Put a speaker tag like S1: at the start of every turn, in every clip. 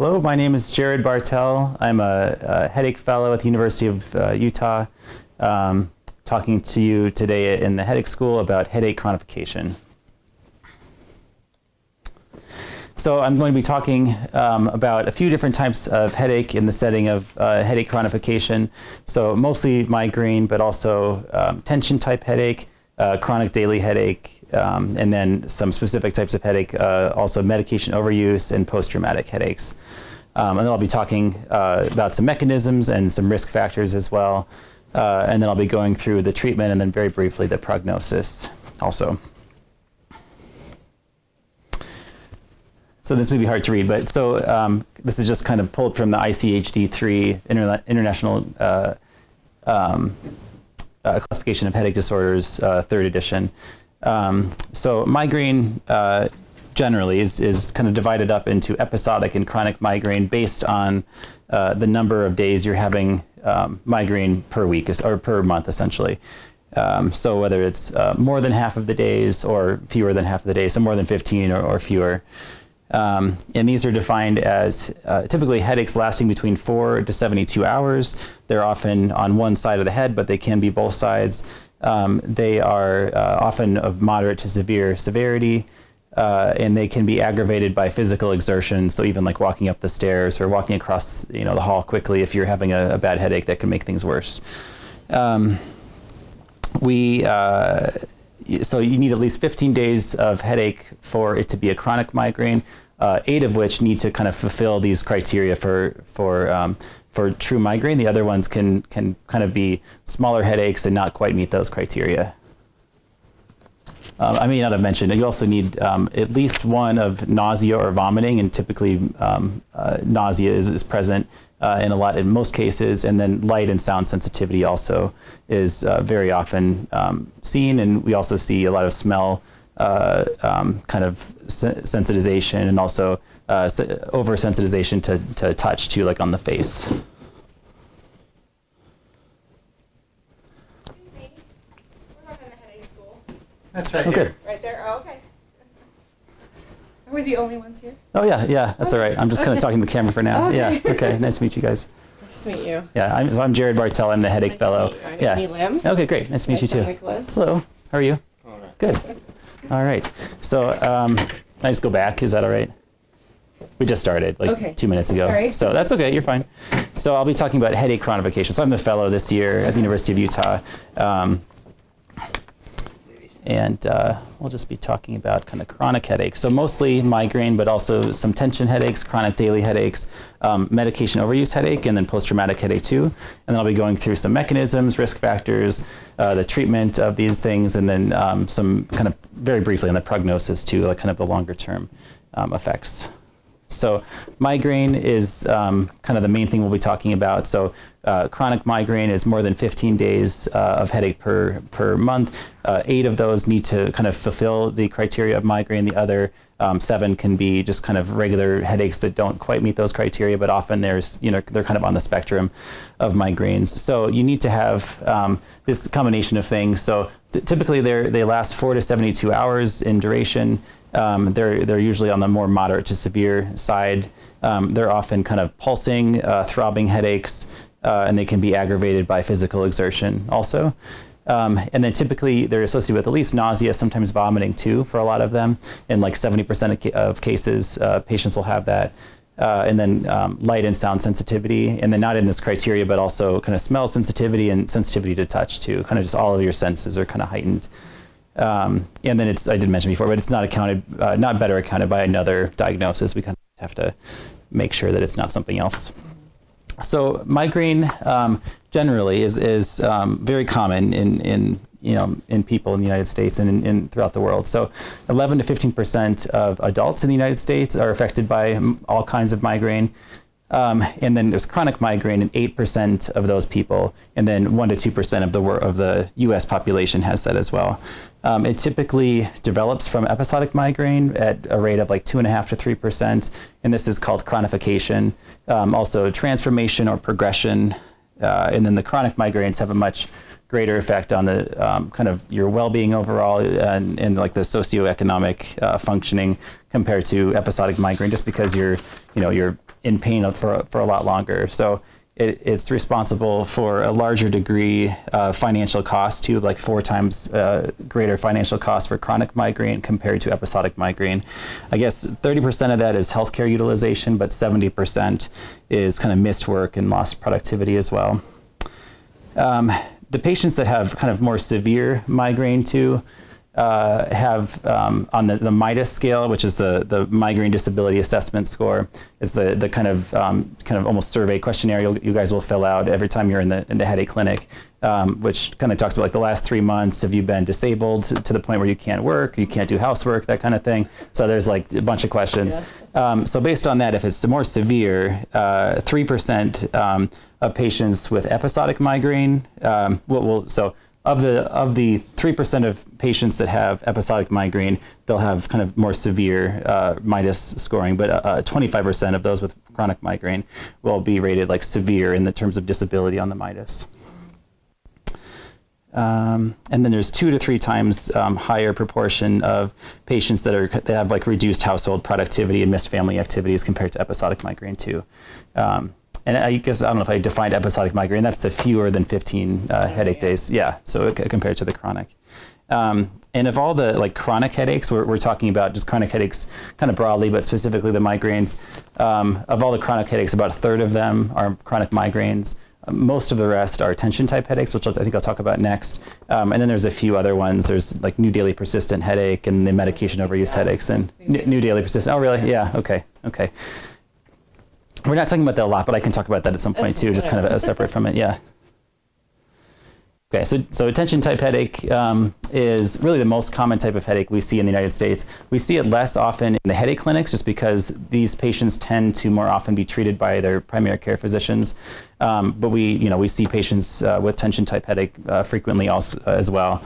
S1: Hello, my name is Jared Bartell. I'm a headache fellow at the University of Utah, talking to you today in the headache school about headache chronification. So I'm going to be talking about a few different types of headache in the setting of headache chronification. So mostly migraine, but also tension type headache, chronic daily headache, and then some specific types of headache, also medication overuse and post-traumatic headaches. And then I'll be talking about some mechanisms and some risk factors as well. And then I'll be going through the treatment and then very briefly the prognosis also. So this may be hard to read, but so this is just kind of pulled from the ICHD-3 International Classification of Headache Disorders, 3rd edition. So migraine generally is kind of divided up into episodic and chronic migraine based on the number of days you're having migraine per week or per month, essentially. So whether it's more than half of the days or fewer than half of the days, so more than 15 or fewer. And these are defined as typically headaches lasting between 4 to 72 hours. They're often on one side of the head, but they can be both sides. They are often of moderate to severe severity, and they can be aggravated by physical exertion. So even like walking up the stairs or walking across the hall quickly, if you're having a bad headache, that can make things worse. So you need at least 15 days of headache for it to be a chronic migraine, 8 of which need to kind of fulfill these criteria for true migraine. The other ones can kind of be smaller headaches and not quite meet those criteria. I may not have mentioned, you also need at least one of nausea or vomiting, and typically nausea is present in most cases, and then light and sound sensitivity also is very often seen, and we also see a lot of smell kind of sensitization, and also oversensitization to touch too, like on the face.
S2: That's right.
S1: Oh,
S2: here.
S1: good.
S3: Right there? Oh, okay. Are we the only ones here?
S1: Oh, yeah, that's all right. I'm just kind of talking to the camera for now.
S3: Okay.
S1: Yeah, okay, nice to meet you guys.
S3: Nice to meet you.
S1: Yeah, I'm Jared Bartell. I'm the headache fellow.
S3: Yeah. Lim.
S1: Okay, great. Nice to meet you too.
S3: Nicholas.
S1: Hello. How are you?
S2: All right.
S1: Good. All right. So can I just go back? Is that all right? We just started 2 minutes ago.
S3: Sorry.
S1: So that's okay. You're fine. So I'll be talking about headache chronification. So I'm the fellow this year at the University of Utah. And we'll just be talking about kind of chronic headaches. So mostly migraine, but also some tension headaches, chronic daily headaches, medication overuse headache, and then post-traumatic headache too. And then I'll be going through some mechanisms, risk factors, the treatment of these things, and then some kind of very briefly on the prognosis too, like kind of the longer term effects. So migraine is kind of the main thing we'll be talking about. So chronic migraine is more than 15 days of headache per month. 8 of those need to kind of fulfill the criteria of migraine. The other 7 can be just kind of regular headaches that don't quite meet those criteria, but often they're kind of on the spectrum of migraines. So you need to have this combination of things. So typically they last 4 to 72 hours in duration. They're usually on the more moderate to severe side. They're often kind of pulsing, throbbing headaches, and they can be aggravated by physical exertion also. And then typically they're associated with at least nausea, sometimes vomiting too for a lot of them. In like 70% of cases, patients will have that. And then light and sound sensitivity, and then not in this criteria, but also kind of smell sensitivity and sensitivity to touch too. Kind of just all of your senses are kind of heightened. And then I did mention before, but it's not better accounted by another diagnosis. We kind of have to make sure that it's not something else. So migraine generally is very common in people in the United States and in throughout the world. So 11 to 15% of adults in the United States are affected by all kinds of migraine. And then there's chronic migraine in 8% of those people, and then 1 to 2% of the U.S. population has that as well. It typically develops from episodic migraine at a rate of like 2.5 to 3%, and this is called chronification. Also transformation or progression, and then the chronic migraines have a much greater effect on the kind of your well-being overall and like the socioeconomic functioning compared to episodic migraine, just because you're in pain for a lot longer. So it's responsible for a larger degree of financial cost too, like 4 times greater financial cost for chronic migraine compared to episodic migraine. I guess 30% of that is healthcare utilization, but 70% is kind of missed work and lost productivity as well. The patients that have kind of more severe migraine too, have on the MIDAS scale, which is the migraine disability assessment score, is the kind of almost survey questionnaire you guys will fill out every time you're in the headache clinic, which kind of talks about like the last 3 months, have you been disabled to the point where you can't work, you can't do housework, that kind of thing. So there's like a bunch of questions. Yeah. So based on that, if it's more severe, 3% of patients with episodic migraine, so of the 3% of patients that have episodic migraine, they'll have kind of more severe MIDAS scoring, but 25% of those with chronic migraine will be rated like severe in the terms of disability on the MIDAS. And then there's 2 to 3 times higher proportion of patients that have like reduced household productivity and missed family activities compared to episodic migraine too. And I guess, I don't know if I defined episodic migraine, that's the fewer than 15 headache days. Yeah, so compared to the chronic. And of all the like chronic headaches, we're talking about just chronic headaches kind of broadly, but specifically the migraines. Of all the chronic headaches, about a third of them are chronic migraines. Most of the rest are tension type headaches, which I think I'll talk about next. And then there's a few other ones. There's like new daily persistent headache and the medication overuse headaches and new daily persistent. Oh, really? Yeah, okay. We're not talking about that a lot, but I can talk about that at some point too, just kind of separate from it, yeah. Okay, so attention type headache is really the most common type of headache we see in the United States. We see it less often in the headache clinics just because these patients tend to more often be treated by their primary care physicians. But we see patients with tension type headache frequently also as well.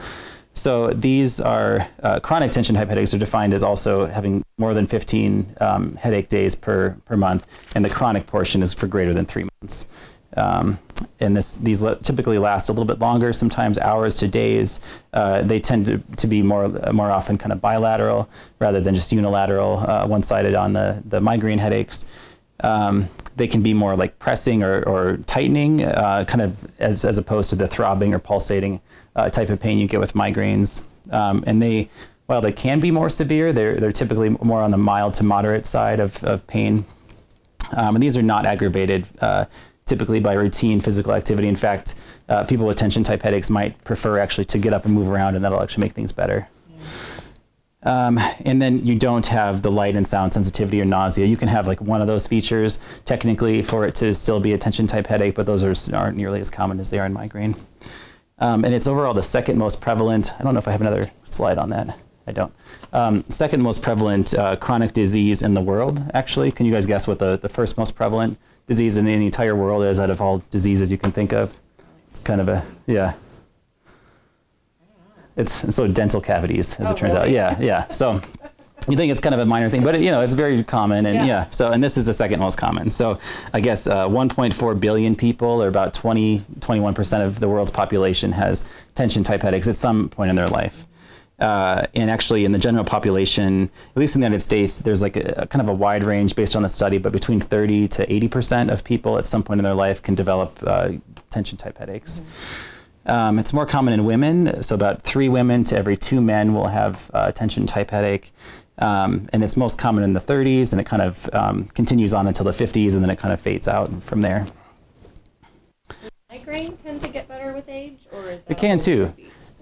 S1: So these are chronic tension type headaches are defined as also having more than 15 headache days per month, and the chronic portion is for greater than 3 months. And these typically last a little bit longer, sometimes hours to days. They tend to be more often kind of bilateral rather than just unilateral, one-sided on the migraine headaches. They can be more like pressing or tightening, kind of as opposed to the throbbing or pulsating type of pain you get with migraines. And while they can be more severe, they're typically more on the mild to moderate side of pain. And these are not aggravated typically by routine physical activity. In fact, people with tension type headaches might prefer actually to get up and move around, and that'll actually make things better. And then you don't have the light and sound sensitivity or nausea. You can have like one of those features technically for it to still be a tension type headache, but those aren't nearly as common as they are in migraine. And it's overall the second most prevalent. I don't know if I have another slide on that. I don't. Second most prevalent chronic disease in the world, actually. Can you guys guess what the first most prevalent disease in the entire world is out of all diseases you can think of? It's kind of yeah. It's so dental cavities, as it turns out. Yeah. So you think it's kind of a minor thing, but it's very common, and So, and this is the second most common. So, I guess 1.4 billion people, or about 21% of the world's population, has tension type headaches at some point in their life. And actually, in the general population, at least in the United States, there's like a kind of a wide range based on the study, but between 30 to 80% of people at some point in their life can develop tension type headaches. Mm-hmm. It's more common in women, so about 3 women to every 2 men will have tension type headache. And it's most common in the 30s, and it kind of continues on until the 50s, and then it kind of fades out from there.
S3: Does migraine tend to get better with age, or is that
S1: it can too?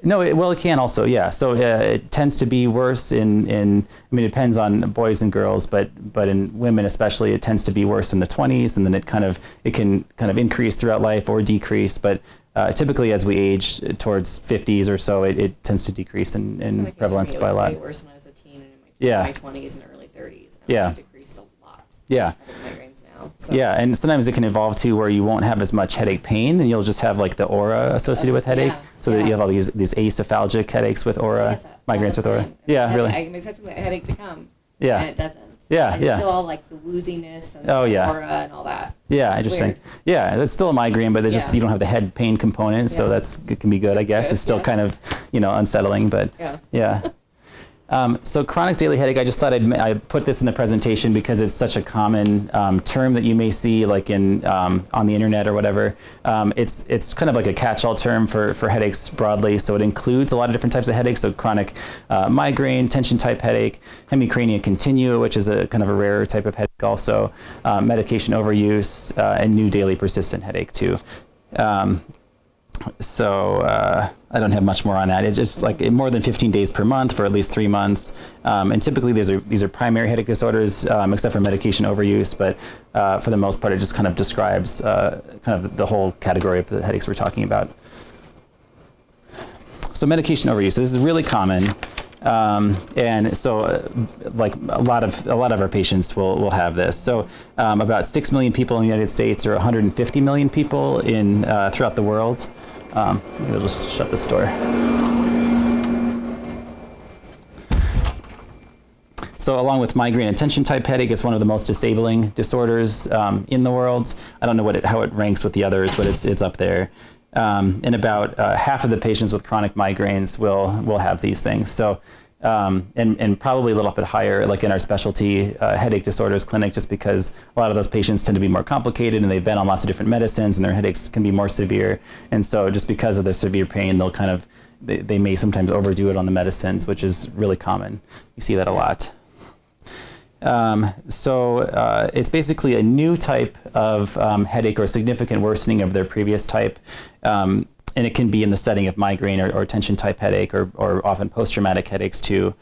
S1: No, it can also, yeah. So it tends to be worse it depends on boys and girls, but in women especially, it tends to be worse in the 20s, and then it can kind of increase throughout life or decrease. But typically, as we age towards 50s or so, it tends to decrease in prevalence by a lot.
S3: It was way worse when I was a teen and in my 20s and early 30s. And it decreased a lot.
S1: Yeah. So. Yeah, and sometimes it can evolve to where you won't have as much headache pain, and you'll just have like the aura associated with headache. So that you have all these acephalgic headaches with aura, migraines with aura. Yeah, really.
S3: I can expect the headache to come.
S1: Yeah.
S3: And it doesn't.
S1: Yeah,
S3: and it's still all like the wooziness and the aura and all that.
S1: Yeah, interesting. Weird. Yeah, it's still a migraine, but it's just you don't have the head pain component, so it can be good, I guess. It's still kind of unsettling, but yeah. So chronic daily headache, I just thought I'd put this in the presentation because it's such a common term that you may see like in on the internet or whatever. It's kind of like a catch-all term for headaches broadly. So it includes a lot of different types of headaches. So chronic migraine, tension type headache, hemicrania continua, which is a kind of a rarer type of headache also, medication overuse, and new daily persistent headache too. I don't have much more on that. It's just like more than 15 days per month for at least 3 months. And typically these are primary headache disorders, except for medication overuse. But for the most part, it just kind of describes kind of the whole category of the headaches we're talking about. So medication overuse. So this is really common. And so like a lot of our patients will have this. So about 6 million people in the United States, or 150 million people in throughout the world. We'll just shut this door. So along with migraine and tension type headache, it's one of the most disabling disorders in the world. I don't know how it ranks with the others, but it's up there. And about half of the patients with chronic migraines will have these things. So, and probably a little bit higher, like in our specialty headache disorders clinic, just because a lot of those patients tend to be more complicated and they've been on lots of different medicines and their headaches can be more severe. And so just because of their severe pain, they'll kind of, they may sometimes overdo it on the medicines, which is really common. You see that a lot. It's basically a new type of headache or significant worsening of their previous type. And it can be in the setting of migraine or tension type headache or often post-traumatic headaches too.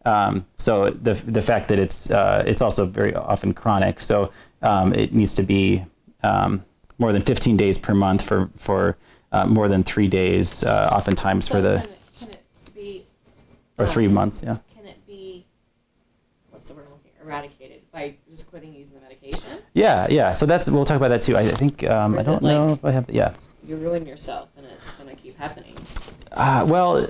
S1: So the fact that it's also very often chronic. So it needs to be more than 15 days per month for more than 3 days, oftentimes for the...
S3: Can it be...
S1: Or 3 months, yeah.
S3: Can it be, what's the word I'm looking at, eradicated by just quitting using the medication?
S1: Yeah. So we'll talk about that too. I think, I don't know if I have, yeah.
S3: You ruin yourself and it's going to keep happening.
S1: Well,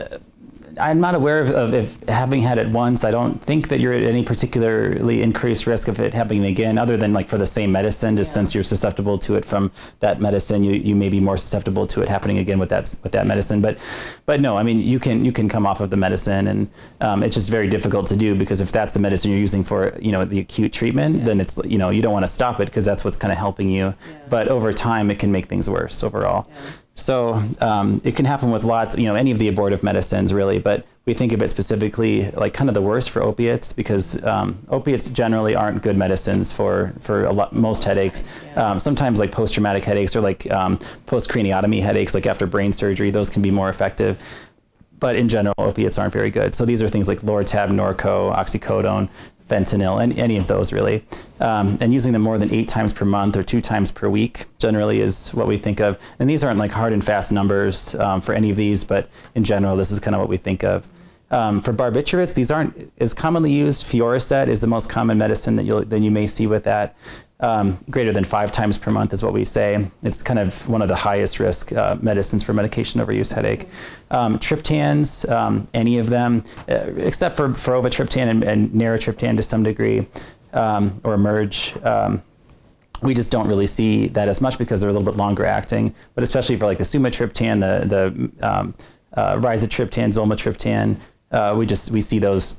S1: I'm not aware of if having had it once. I don't think that you're at any particularly increased risk of it happening again, other than like for the same medicine, just since you're susceptible to it from that medicine, you may be more susceptible to it happening again with that medicine. But no, I mean, you can come off of the medicine, and it's just very difficult to do, because if that's the medicine you're using for, the acute treatment, then it's, you don't want to stop it because that's what's kind of helping you. Yeah. But over time, it can make things worse overall. Yeah. So it can happen with lots, any of the abortive medicines really, but we think of it specifically like kind of the worst for opiates, because opiates generally aren't good medicines for most headaches. Yeah. Sometimes like post-traumatic headaches or like post-craniotomy headaches, like after brain surgery, those can be more effective. But in general, opiates aren't very good. So these are things like Lortab, Norco, oxycodone, fentanyl, and any of those really. And using them more than 8 times per month or 2 times per week generally is what we think of. And these aren't like hard and fast numbers for any of these, but in general, this is kind of what we think of. For barbiturates, these aren't as commonly used. Fioricet is the most common medicine that you may see with that. Greater than 5 times per month is what we say. It's kind of one of the highest risk medicines for medication overuse headache. Triptans, any of them, except for ovotriptan and naratriptan to some degree, or Emerge. We just don't really see that as much because they're a little bit longer acting, but especially for like the sumatriptan, the rizatriptan, zolmitriptan, we see those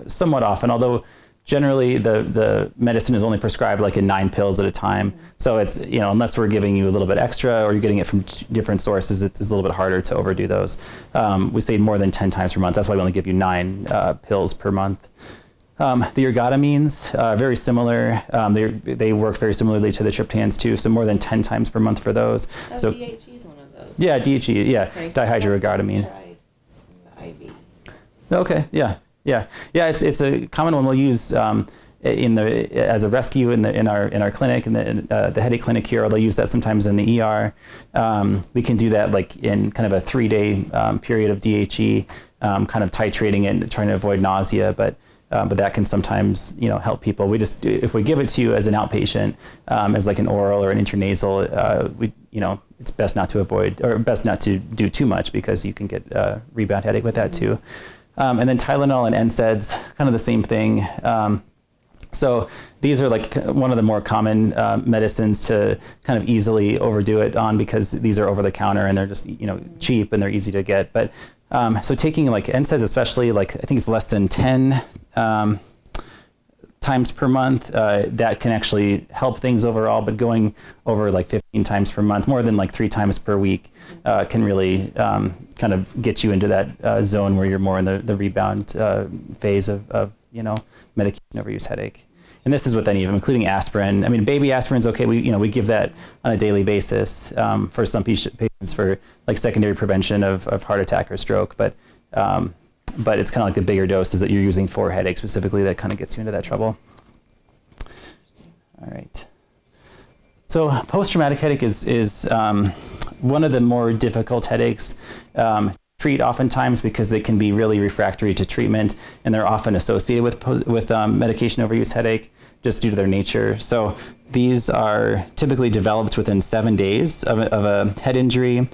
S1: somewhat often, although generally the medicine is only prescribed like in 9 pills at a time. So it's, unless we're giving you a little bit extra or you're getting it from different sources, it's a little bit harder to overdo those. We say more than 10 times per month. That's why we only give you 9 pills per month. The ergotamines, very similar. They work very similarly to the triptans too. So more than 10 times per month for those. So
S3: DHE is one of those.
S1: Yeah, DHE, yeah, okay. Dihydroergotamine.
S3: IV.
S1: Okay, yeah. It's a common one we'll use as a rescue in our clinic, in the headache clinic here, or they'll use that sometimes in the ER. We can do that like in kind of a 3-day period of DHE, kind of titrating it and trying to avoid nausea, but that can sometimes help people. If we give it to you as an outpatient, as like an oral or an intranasal, it's best not to avoid, or best not to do too much, because you can get rebound headache with that too. And then Tylenol and NSAIDs, kind of the same thing. So these are like one of the more common medicines to kind of easily overdo it on, because these are over the counter and they're just cheap and they're easy to get. But So taking like NSAIDs, especially like I think it's less than 10 times per month, that can actually help things overall, but going over like 15 times per month, more than like 3 times per week, can really kind of get you into that zone where you're more in the rebound phase of medication overuse headache. And this is with any of them, including aspirin. I mean, baby aspirin's okay. We give that on a daily basis for some patients for like secondary prevention of heart attack or stroke. But it's kind of like the bigger doses that you're using for headache specifically that kind of gets you into that trouble. All right. So post-traumatic headache is one of the more difficult headaches. Treat oftentimes because they can be really refractory to treatment, and they're often associated with medication overuse headache just due to their nature. So these are typically developed within 7 days of a head injury,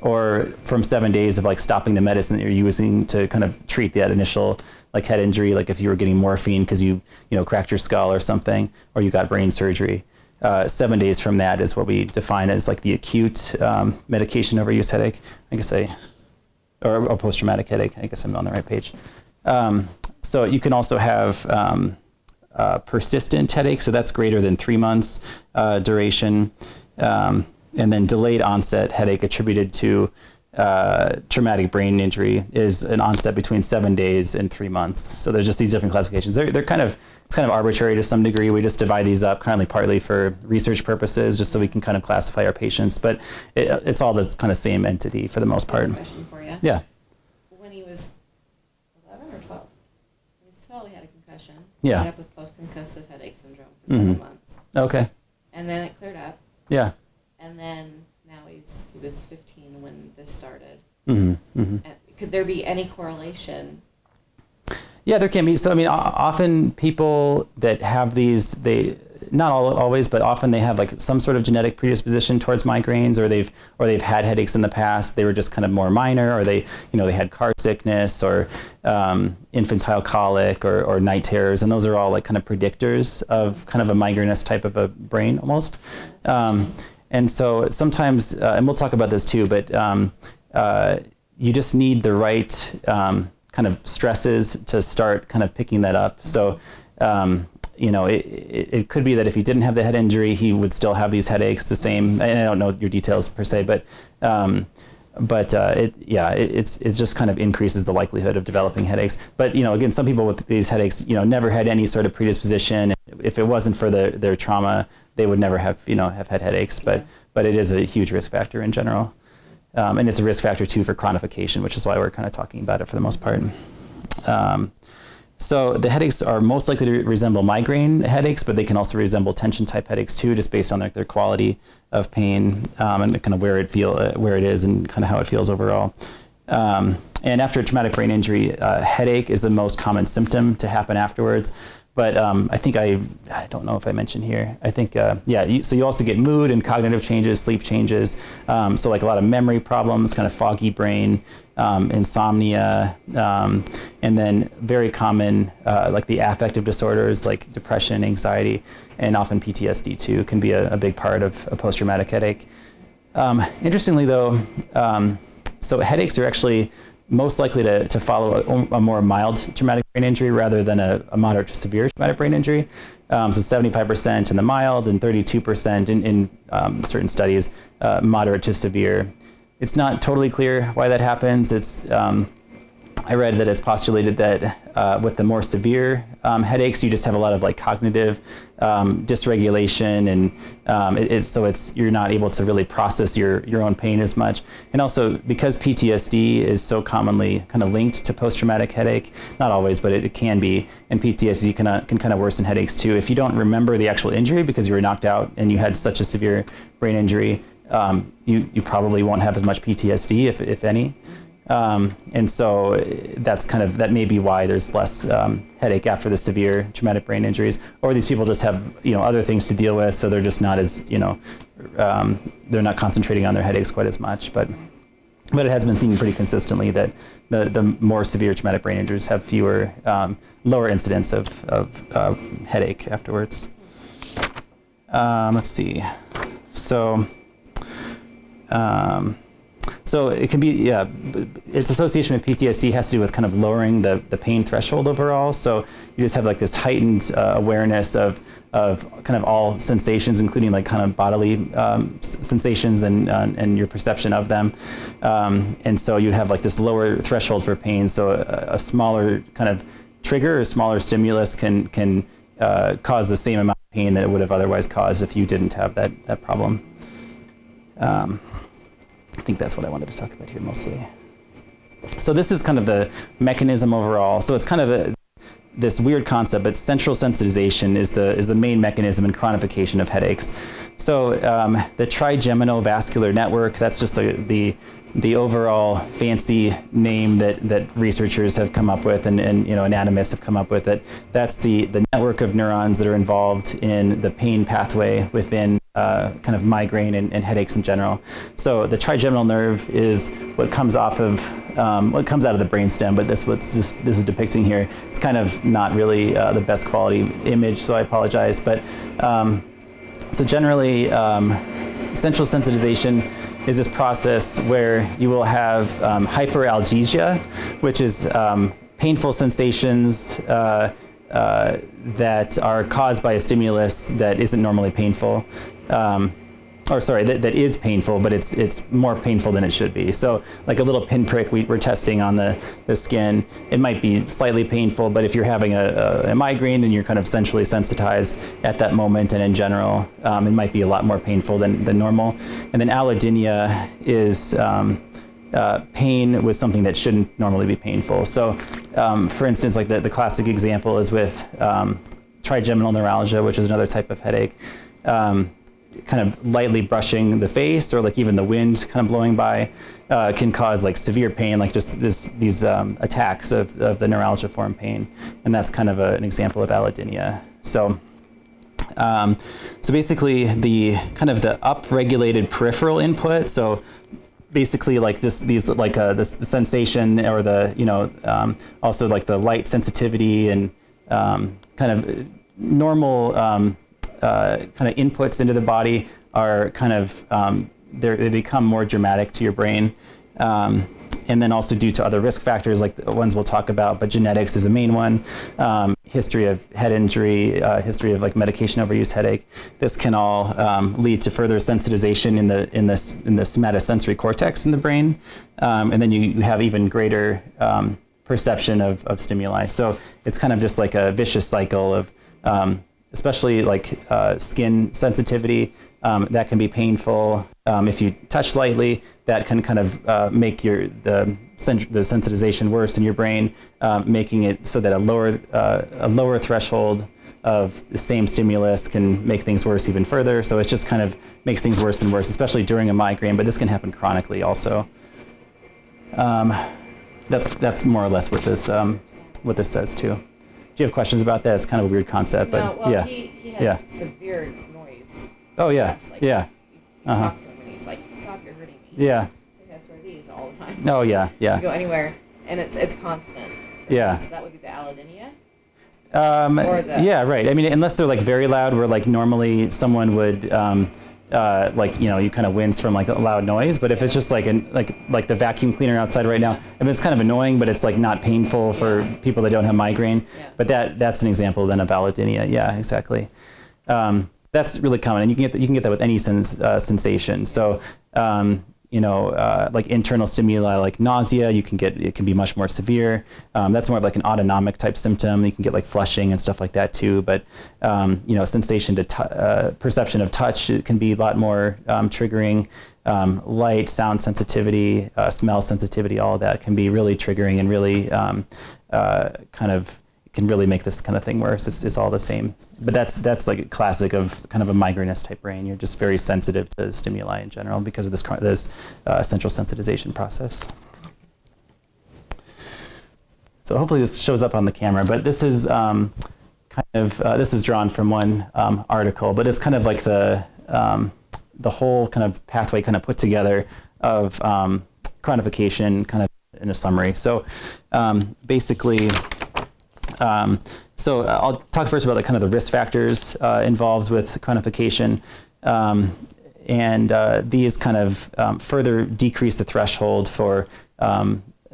S1: or from 7 days of like stopping the medicine that you're using to kind of treat that initial like head injury, like if you were getting morphine because you cracked your skull or something, or you got brain surgery. 7 days from that is what we define as like the acute medication overuse headache. Or post-traumatic headache. I guess I'm on the right page. So you can also have persistent headache. So that's greater than 3 months duration. And then delayed onset headache attributed to traumatic brain injury is an onset between 7 days and 3 months. So there's just these different classifications. It's kind of arbitrary to some degree. We just divide these up partly for research purposes, just so we can kind of classify our patients. But it's all this kind of same entity for the most part.
S3: Question for you.
S1: Yeah.
S3: When he was 11 or 12? When he was 12, he had a concussion.
S1: Yeah.
S3: Ended up with post-concussive headache syndrome for 7 months.
S1: Okay.
S3: And then it cleared up.
S1: Yeah.
S3: And then now he was 15 when this started.
S1: Mm-hmm. Mm-hmm.
S3: And could there be any correlation?
S1: Yeah, there can be. So, I mean, often people that have these, not always, but often they have like some sort of genetic predisposition towards migraines, or they've had headaches in the past. They were just kind of more minor, or they had car sickness or infantile colic or night terrors, and those are all like kind of predictors of kind of a migrainous type of a brain almost. And so sometimes, and we'll talk about this too, but you just need the right kind of stresses to start kind of picking that up. So, it could be that if he didn't have the head injury, he would still have these headaches the same. And I don't know your details per se, but it just kind of increases the likelihood of developing headaches. But, again, some people with these headaches, never had any sort of predisposition. If it wasn't for their trauma, they would never have had headaches. But it is a huge risk factor in general. And it's a risk factor too for chronification, which is why we're kind of talking about it for the most part. So the headaches are most likely to resemble migraine headaches, but they can also resemble tension type headaches too, just based on their quality of pain and kind of where it is and kind of how it feels overall. And after a traumatic brain injury, headache is the most common symptom to happen afterwards. But I think I don't know if I mentioned here. I think, so you also get mood and cognitive changes, sleep changes. So like a lot of memory problems, kind of foggy brain, insomnia, and then very common, like the affective disorders like depression, anxiety, and often PTSD too can be a big part of a post-traumatic headache. Interestingly though, so headaches are actually most likely to follow a more mild traumatic brain injury rather than a moderate to severe traumatic brain injury. So 75% in the mild and 32% in certain studies, moderate to severe. It's not totally clear why that happens. I read that it's postulated that with the more severe headaches, you just have a lot of like cognitive dysregulation, and you're not able to really process your own pain as much. And also because PTSD is so commonly kind of linked to post-traumatic headache, not always, but it can be, and PTSD can kind of worsen headaches too. If you don't remember the actual injury because you were knocked out and you had such a severe brain injury, you probably won't have as much PTSD if any. And so that may be why there's less headache after the severe traumatic brain injuries, or these people just have other things to deal with, so they're just not as they're not concentrating on their headaches quite as much. But it has been seen pretty consistently that the more severe traumatic brain injuries have fewer lower incidence of headache afterwards. Let's see. So So it can be, yeah, its association with PTSD has to do with kind of lowering the pain threshold overall. So you just have like this heightened awareness of kind of all sensations, including like kind of bodily sensations and your perception of them. And so you have like this lower threshold for pain. So a smaller kind of trigger or smaller stimulus can cause the same amount of pain that it would have otherwise caused if you didn't have that problem. I think that's what I wanted to talk about here mostly. So this is kind of the mechanism overall. So it's kind of this weird concept, but central sensitization is the main mechanism in chronification of headaches. So the trigeminal vascular network, that's just the overall fancy name that researchers have come up with and anatomists have come up with. That's the network of neurons that are involved in the pain pathway within kind of migraine and headaches in general. So the trigeminal nerve is what comes off of, what comes out of the brainstem, but this is depicting here. It's kind of not really the best quality image, so I apologize. But so generally, central sensitization is this process where you will have hyperalgesia, which is painful sensations that are caused by a stimulus that isn't normally painful. That is painful, but it's more painful than it should be. So like a little pinprick we're testing on the skin, it might be slightly painful, but if you're having a migraine and you're kind of centrally sensitized at that moment and in general, it might be a lot more painful than normal. And then allodynia is pain with something that shouldn't normally be painful. So for instance, like the classic example is with trigeminal neuralgia, which is another type of headache. Kind of lightly brushing the face or like even the wind kind of blowing by can cause like severe pain, like just these attacks of the neuralgia form pain. And that's kind of an example of allodynia. So basically the kind of the upregulated peripheral input. So basically like this sensation or also like the light sensitivity and kind of normal kind of inputs into the body are kind of, they become more dramatic to your brain. And then also due to other risk factors like the ones we'll talk about, but genetics is a main one. History of head injury, history of like medication overuse headache. This can all lead to further sensitization in the somatosensory cortex in the brain. And then you have even greater perception of stimuli. So it's kind of just like a vicious cycle of especially like skin sensitivity, that can be painful. If you touch lightly, that can kind of make the sensitization worse in your brain, making it so that a lower threshold of the same stimulus can make things worse even further. So it just kind of makes things worse and worse, especially during a migraine, but this can happen chronically also. That's more or less what this says too. Do you have questions about that? It's kind of a weird concept, but
S3: no, well,
S1: yeah.
S3: He has severe noise.
S1: Oh yeah,
S3: Like,
S1: yeah.
S3: You talk to him and he's like, "Stop! You're hurting me."
S1: Yeah.
S3: So he has one of these all the time.
S1: Oh yeah, yeah.
S3: You go anywhere, and it's constant.
S1: Yeah.
S3: So that would be the allodynia.
S1: Yeah, right. I mean, unless they're like very loud, where like normally someone would you kind of wince from like a loud noise. But if it's just like the vacuum cleaner outside right now, I mean, it's kind of annoying, but it's like not painful for people that don't have migraine. Yeah. But that's an example then of allodynia. Yeah, exactly. That's really common, and you can get that with any sensation. So. Like internal stimuli like nausea, it can be much more severe. That's more of like an autonomic type symptom. You can get like flushing and stuff like that too. But, sensation to perception of touch, it can be a lot more triggering. Light, sound sensitivity, smell sensitivity, all of that can be really triggering and really can really make this kind of thing worse. It's all the same. But that's like a classic of kind of a migrainous type brain. You're just very sensitive to stimuli in general because of this central sensitization process. So hopefully this shows up on the camera, but this is this is drawn from one article, but it's kind of like the whole kind of pathway kind of put together of chronification kind of in a summary. So basically, so I'll talk first about kind of the risk factors involved with chronification. these kind of further decrease the threshold for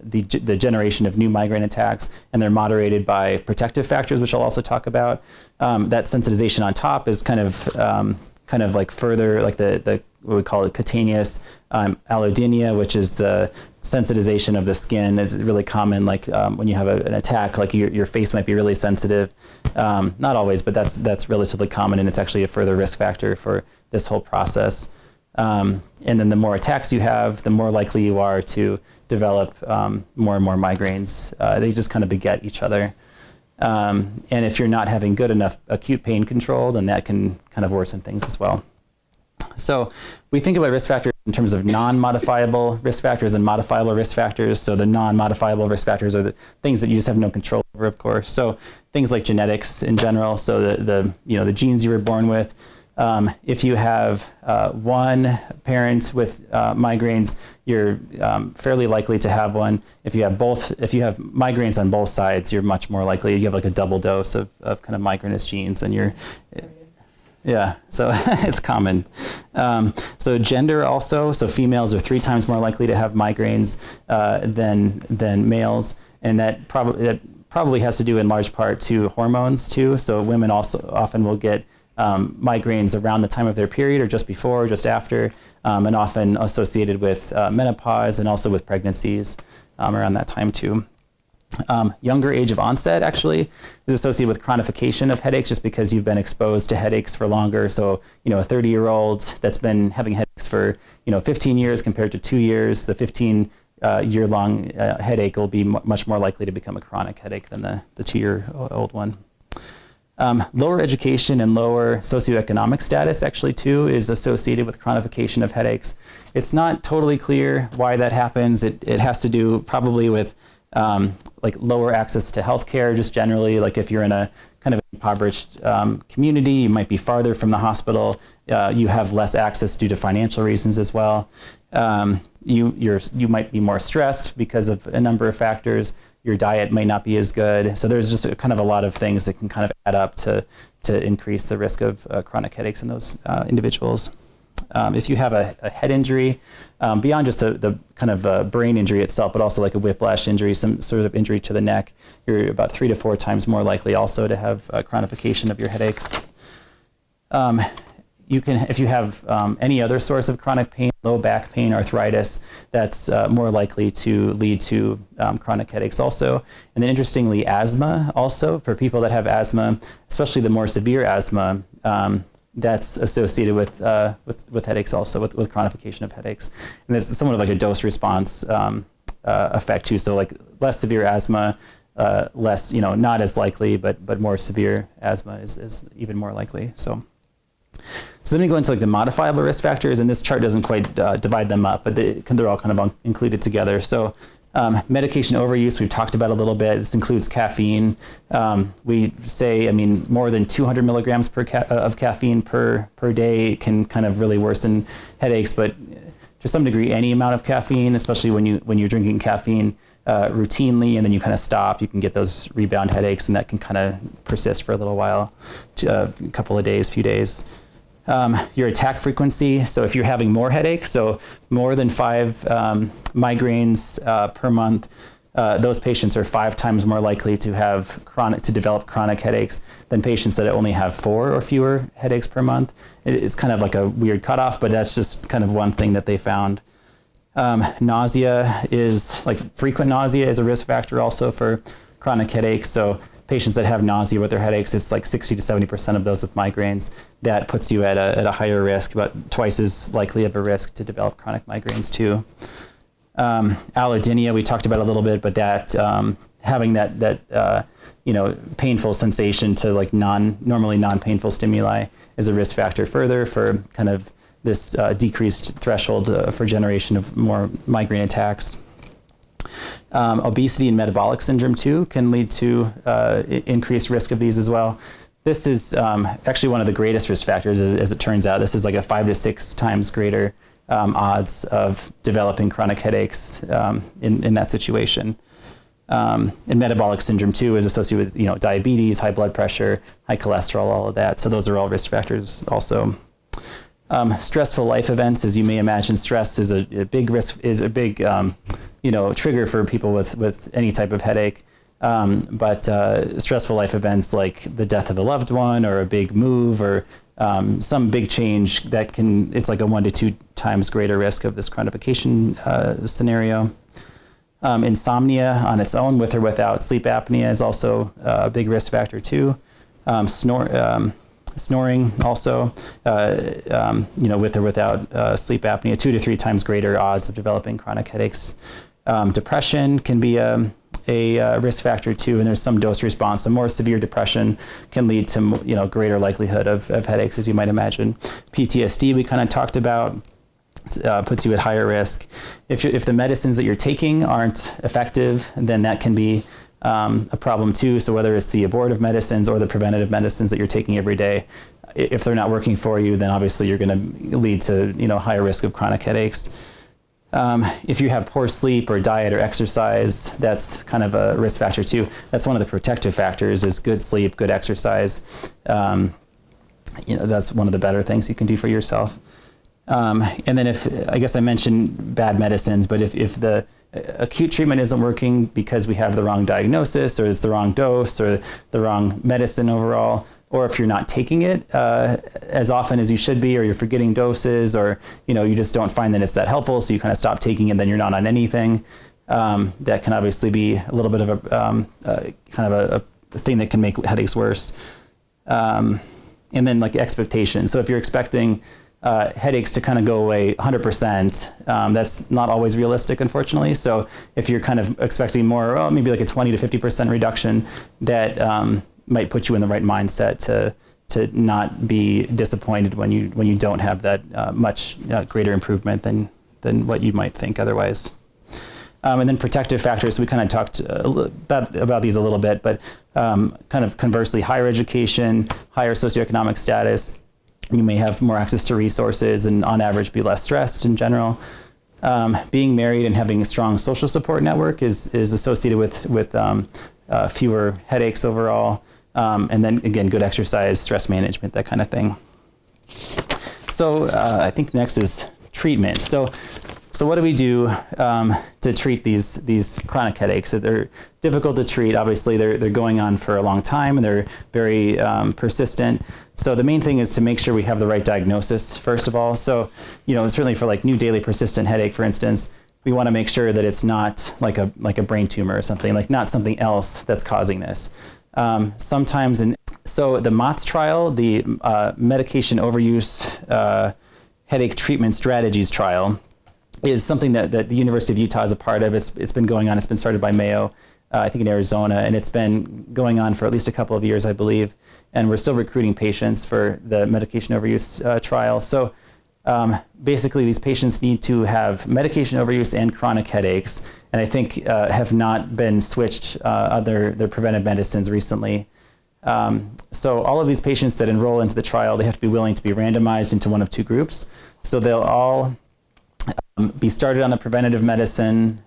S1: the generation of new migraine attacks, and they're moderated by protective factors, which I'll also talk about. That sensitization on top is kind of like further, like the what we call it cutaneous allodynia, which is the sensitization of the skin. Is really common, like when you have an attack, like your face might be really sensitive. Not always, but that's relatively common, and it's actually a further risk factor for this whole process. And then the more attacks you have, the more likely you are to develop more and more migraines. They just kind of beget each other. And if you're not having good enough acute pain control, then that can kind of worsen things as well. So we think about risk factors in terms of non-modifiable risk factors and modifiable risk factors. So the non-modifiable risk factors are the things that you just have no control over, of course. So things like genetics in general. So the genes you were born with. If you have one parent with migraines, you're fairly likely to have one. If you have migraines on both sides, you're much more likely. You have like a double dose of kind of migrainous genes, and yeah, so it's common. So gender also, so females are 3 times more likely to have migraines than males, and that probably has to do in large part to hormones too. So women also often will get migraines around the time of their period, or just before, or just after, and often associated with menopause and also with pregnancies around that time too. Younger age of onset actually is associated with chronification of headaches, just because you've been exposed to headaches for longer. So, a 30-year-old that's been having headaches for, 15 years compared to 2 years, the 15-year-long headache will be much more likely to become a chronic headache than the 2-year-old one. Lower education and lower socioeconomic status actually too is associated with chronification of headaches. It's not totally clear why that happens. It has to do probably with like lower access to healthcare, just generally. Like if you're in a kind of impoverished community, you might be farther from the hospital. You have less access due to financial reasons as well. You might be more stressed because of a number of factors. Your diet may not be as good. So there's just kind of a lot of things that can kind of add up to increase the risk of chronic headaches in those individuals. If you have a head injury, beyond just the kind of brain injury itself, but also like a whiplash injury, some sort of injury to the neck, you're about 3 to 4 times more likely also to have chronification of your headaches. If you have any other source of chronic pain, low back pain, arthritis, that's more likely to lead to chronic headaches also. And then interestingly, asthma also, for people that have asthma, especially the more severe asthma, that's associated with headaches also, with chronification of headaches. And it's somewhat of like a dose response effect too. So like less severe asthma, less, not as likely, but more severe asthma is even more likely. So let me go into like the modifiable risk factors, and this chart doesn't quite divide them up, but they're all kind of included together. So medication overuse, we've talked about a little bit. This includes caffeine. We say, more than 200 milligrams of caffeine per day can kind of really worsen headaches, but to some degree, any amount of caffeine, especially when you're drinking caffeine routinely and then you kind of stop, you can get those rebound headaches, and that can kind of persist for a little while, a couple of days, few days. Your attack frequency, so if you're having more headaches, so more than 5 migraines per month, those patients are 5 times more likely to develop chronic headaches than patients that only have 4 or fewer headaches per month. It's kind of like a weird cutoff, but that's just kind of one thing that they found. Nausea is, like frequent nausea is a risk factor also for chronic headaches. So patients that have nausea with their headaches, it's like 60 to 70% of those with migraines. That puts you at a higher risk, about twice as likely of a risk to develop chronic migraines too. Allodynia, we talked about a little bit, but that having that painful sensation to like normally non-painful stimuli is a risk factor further for kind of this decreased threshold for generation of more migraine attacks. Obesity and metabolic syndrome too can lead to increased risk of these as well. This is actually one of the greatest risk factors, as it turns out. This is like a 5 to 6 times greater odds of developing chronic headaches in that situation. And metabolic syndrome too is associated with diabetes, high blood pressure, high cholesterol, all of that. So those are all risk factors also. Stressful life events, as you may imagine, stress is a big risk, is a big trigger for people with any type of headache. But stressful life events like the death of a loved one or a big move or some big change it's like a 1 to 2 times greater risk of this chronification scenario. Insomnia on its own, with or without sleep apnea, is also a big risk factor too. Snoring also, with or without sleep apnea, 2 to 3 times greater odds of developing chronic headaches. Depression can be a risk factor too, and there's some dose response. So more severe depression can lead to greater likelihood of headaches, as you might imagine. PTSD we kind of talked about. Puts you at higher risk. If the medicines that you're taking aren't effective, then that can be a problem too. So whether it's the abortive medicines or the preventative medicines that you're taking every day, if they're not working for you, then obviously you're going to lead to higher risk of chronic headaches. If you have poor sleep or diet or exercise, that's kind of a risk factor too. That's one of the protective factors, is good sleep, good exercise. That's one of the better things you can do for yourself. And then I guess I mentioned bad medicines, but if the acute treatment isn't working because we have the wrong diagnosis or it's the wrong dose or the wrong medicine overall, or if you're not taking it as often as you should be, or you're forgetting doses, or you just don't find that it's that helpful, so you kind of stop taking it, then you're not on anything, that can obviously be a little bit of a thing that can make headaches worse. And then like expectation. So if you're expecting headaches to kind of go away 100%. That's not always realistic, unfortunately. So if you're kind of expecting more, maybe like a 20 to 50% reduction, that might put you in the right mindset to not be disappointed when you don't have that much greater improvement than what you might think otherwise. And then protective factors, we kind of talked about these a little bit, but kind of conversely, higher education, higher socioeconomic status, you may have more access to resources and on average be less stressed in general. Being married and having a strong social support network is associated with fewer headaches overall. And then again, good exercise, stress management, that kind of thing. So I think next is treatment. So what do we do to treat these chronic headaches? They're difficult to treat. Obviously, they're going on for a long time and they're very persistent. So the main thing is to make sure we have the right diagnosis, first of all. So, certainly for like new daily persistent headache, for instance, we want to make sure that it's not like a brain tumor or something, like not something else that's causing this. So the MOTS trial, the medication overuse headache treatment strategies trial, is something that the University of Utah is a part of. It's been going on. It's been started by Mayo, I think in Arizona, and it's been going on for at least a couple of years, I believe. And we're still recruiting patients for the medication overuse trial. So basically, these patients need to have medication overuse and chronic headaches, and I think have not been switched their preventive medicines recently. So all of these patients that enroll into the trial, they have to be willing to be randomized into one of two groups. So they'll all be started on a preventative medicine,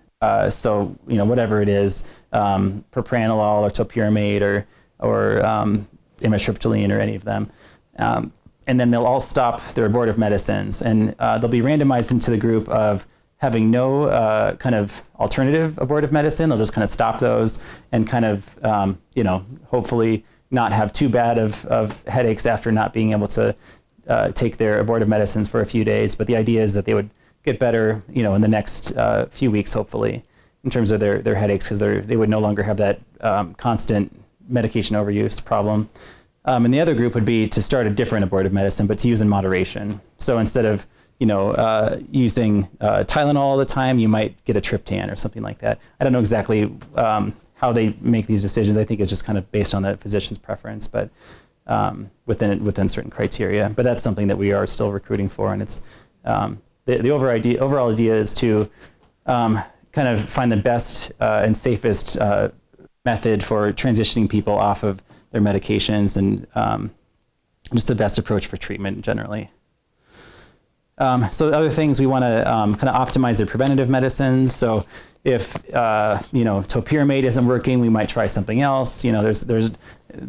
S1: so whatever it is, propranolol or topiramate or amitriptyline or any of them, and then they'll all stop their abortive medicines, and they'll be randomized into the group of having no kind of alternative abortive medicine. They'll just kind of stop those and kind of hopefully not have too bad of headaches after not being able to take their abortive medicines for a few days. But the idea is that they would get better, in the next few weeks, hopefully, in terms of their headaches, because they would no longer have that constant medication overuse problem. And the other group would be to start a different abortive medicine, but to use in moderation. So instead of using Tylenol all the time, you might get a triptan or something like that. I don't know exactly how they make these decisions. I think it's just kind of based on the physician's preference, but within certain criteria. But that's something that we are still recruiting for, and it's the overall idea is to kind of find the best and safest method for transitioning people off of their medications, and just the best approach for treatment generally. So the other things, we want to kind of optimize their preventative medicines. So if topiramate isn't working, we might try something else. There's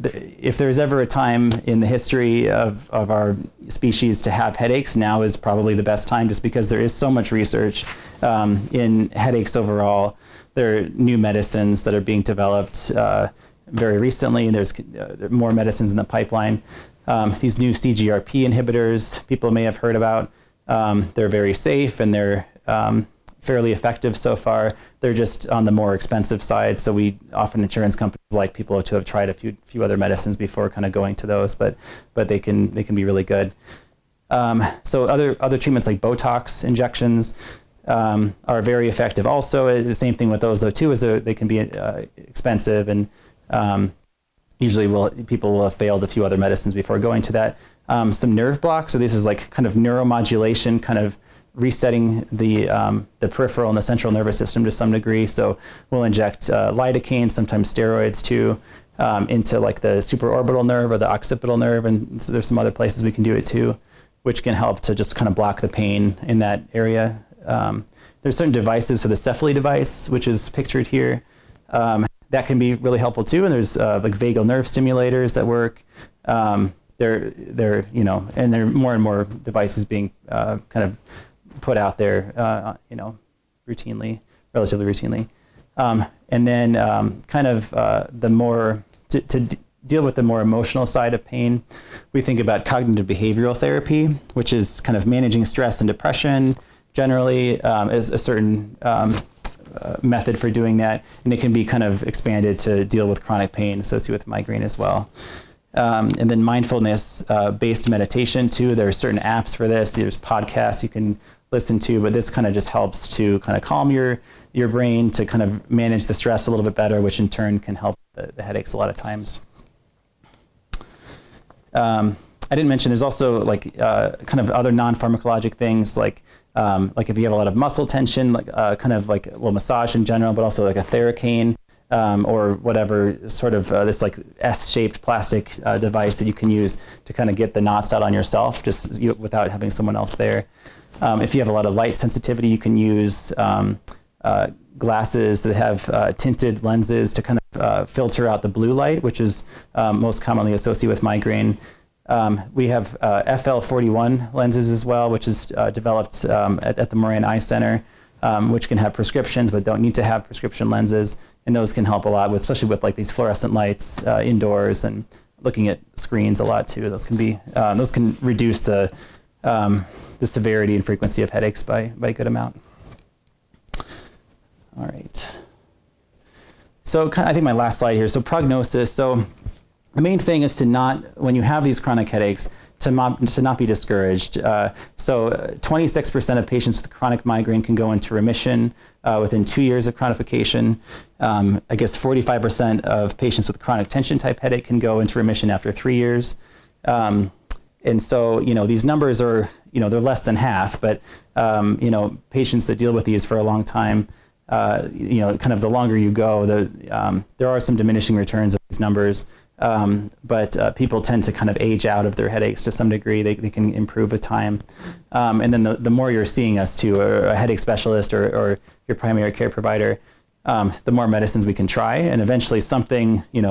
S1: if there's ever a time in the history of our species to have headaches, now is probably the best time, just because there is so much research in headaches overall. There are new medicines that are being developed very recently, and there's more medicines in the pipeline. These new CGRP inhibitors, people may have heard about. They're very safe, and they're fairly effective so far. They're just on the more expensive side, so often insurance companies like people to have tried a few other medicines before kind of going to those, but they can be really good. So other treatments like Botox injections are very effective also. The same thing with those though too, is they can be expensive, and usually people will have failed a few other medicines before going to that. Some nerve blocks, so this is like kind of neuromodulation, kind of resetting the peripheral and the central nervous system to some degree. So we'll inject lidocaine, sometimes steroids too, into like the supraorbital nerve or the occipital nerve, and so there's some other places we can do it too, which can help to just kind of block the pain in that area. There's certain devices, so the Cephally device, which is pictured here, that can be really helpful too. And there's like vagal nerve stimulators that work. They're and there are more and more devices being kind of put out there, relatively routinely. And then kind of the more, to deal with the more emotional side of pain, we think about cognitive behavioral therapy, which is kind of managing stress and depression generally, is a certain method for doing that. And it can be kind of expanded to deal with chronic pain associated with migraine as well. And then mindfulness-based meditation too. There are certain apps for this. There's podcasts you can listen to, but this kind of just helps to kind of calm your brain, to kind of manage the stress a little bit better, which in turn can help the headaches a lot of times. I didn't mention there's also like kind of other non-pharmacologic things, like if you have a lot of muscle tension, like kind of like, well, massage in general, but also like a Theracane. Or whatever sort of this like S-shaped plastic device that you can use to kind of get the knots out on yourself, just without having someone else there. If you have a lot of light sensitivity, you can use glasses that have tinted lenses to kind of filter out the blue light, which is most commonly associated with migraine. We have FL41 lenses as well, which is developed at the Moran Eye Center, which can have prescriptions but don't need to have prescription lenses, and those can help a lot, especially with like these fluorescent lights indoors and looking at screens a lot too. Those can reduce the severity and frequency of headaches by a good amount. All right. So I think my last slide here. So prognosis. So the main thing is to not, when you have these chronic headaches, to not be discouraged. So 26% of patients with chronic migraine can go into remission within 2 years of chronification. I guess 45% of patients with chronic tension type headache can go into remission after 3 years. And so, these numbers are, they're less than half, but, patients that deal with these for a long time, kind of the longer you go, there are some diminishing returns of these numbers. But people tend to kind of age out of their headaches to some degree. They can improve with time. And then the more you're seeing us too, or a headache specialist or your primary care provider, the more medicines we can try. And eventually something, we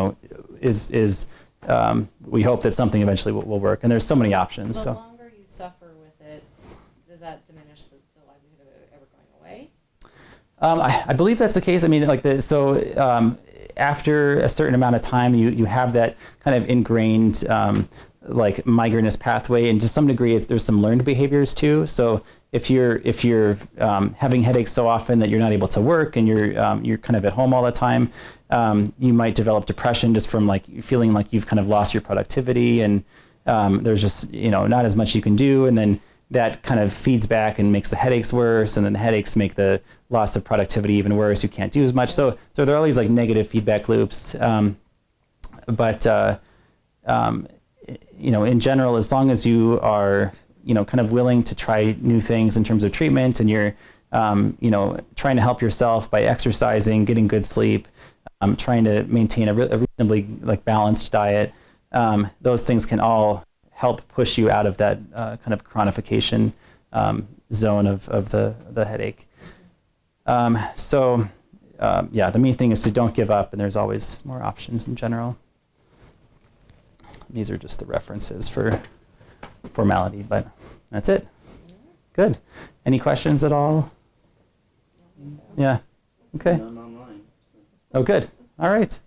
S1: hope that something eventually will work. And there's so many options.
S3: The longer you suffer with it, does that diminish the likelihood of it ever going away?
S1: I believe that's the case. I mean, after a certain amount of time, you have that kind of ingrained like migrainous pathway, and to some degree there's some learned behaviors too. So if you're having headaches so often that you're not able to work and you're kind of at home all the time, you might develop depression just from like feeling like you've kind of lost your productivity, and there's just not as much you can do, and then that kind of feeds back and makes the headaches worse, and then the headaches make the loss of productivity even worse. You can't do as much. So there are all these like negative feedback loops. But in general, as long as you are, kind of willing to try new things in terms of treatment, and you're, trying to help yourself by exercising, getting good sleep, trying to maintain a reasonably like balanced diet, those things can all help push you out of that kind of chronification zone of the headache. The main thing is to don't give up, and there's always more options in general. These are just the references for formality, but that's it. Good. Any questions at all? Yeah. Okay.
S2: None online.
S1: Oh, good. All right.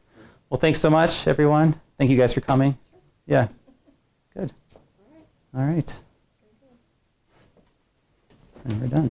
S1: Well, thanks so much, everyone. Thank you guys for coming. Yeah. Good. All right. And we're done.